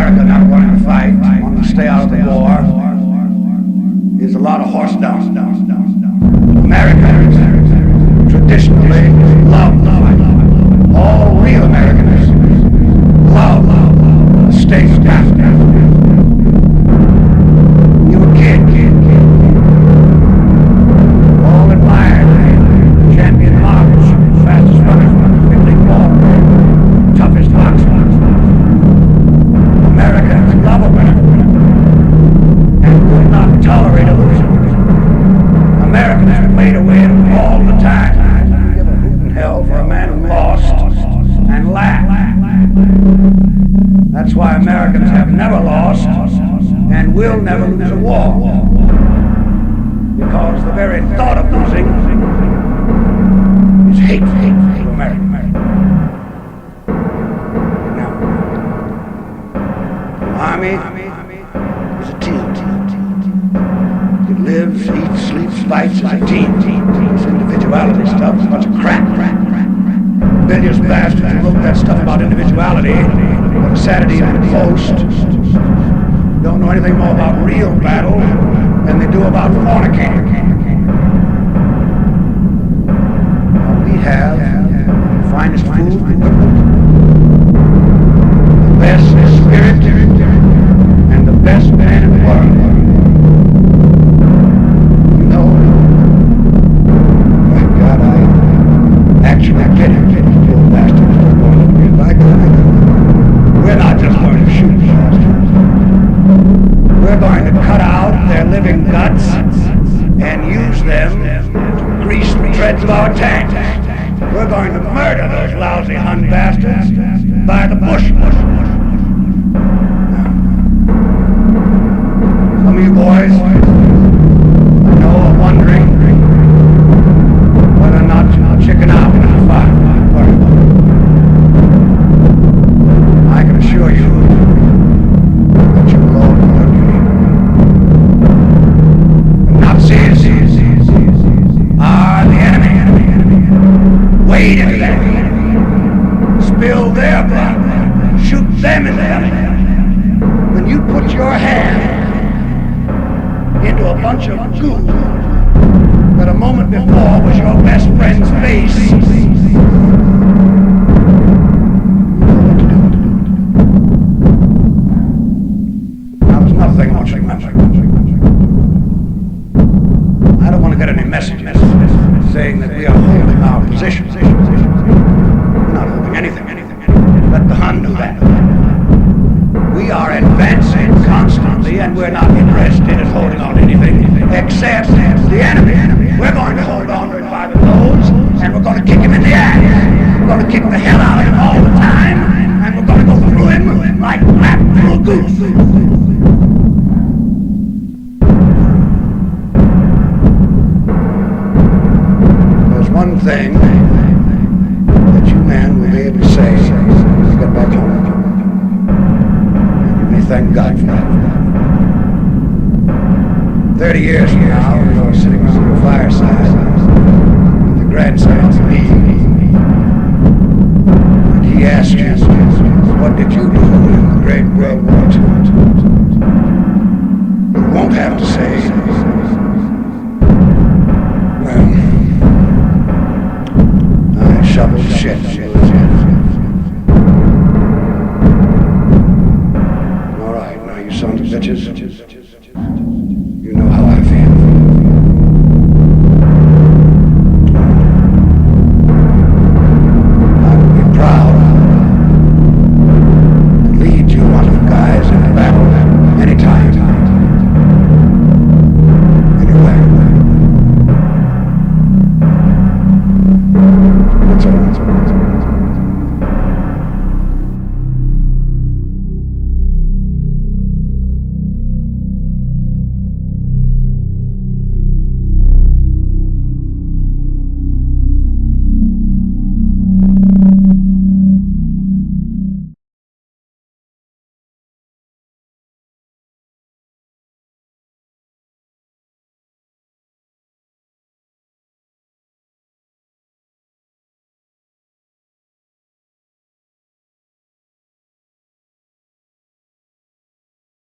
America not wanting to fight, wanting to stay out of the war, is a lot of horse dung. Americans traditionally love the fight. All real Americans love the state of Africa. When you were a kid, all admired champion march, fastest runners, quickly ball, toughest boxers. Americans love a winner and will not tolerate a loser. Americans play to win all the time. Give a hoot in hell for a man who lost and laugh. That's why Americans have never lost and will never lose a war. Because the very thought of losing is hateful to America. Now, the Army is a team. It lives, eats, sleeps, fights as a team. This individuality stuff is a bunch of crap. Bilious bastards who wrote that stuff about individuality for the Saturday Evening Post don't know anything more about real battle than they do about fornicating. We have the finest food, the best spirit, and the best man in the world. You know, my God, I actually get it. Little bastards are going to be like that. We're not just going to shoot the bastards. We're going to cut out their living guts and use them to grease the treads of our tanks. We're going to murder those lousy Hun bastards by the bushel. Some of you boys, I know, are wondering whether or not you'll chicken out in the fight. I can assure you that you will all be the Nazis are the enemy. Wade into them. Spill their blood. Shoot them in the belly. When you put your hand into a bunch of goo that a moment before was your best friend's face, you know what to do. Now there's another thing I want you to remember. I don't want to get any messages saying that we are holding our position. We're not holding anything. Let the Hun do that. We are advancing constantly, and we're not interested in holding on to anything except the enemy. We're going to hold on to him by the nose, and we're going to kick him in the ass. We're going to kick the hell out of him all the time, and we're going to go through him like crap through a goose. There's one thing that you men will be able to say when you get back home. Thank God for that. 30 years from now, you're sitting around your fireside,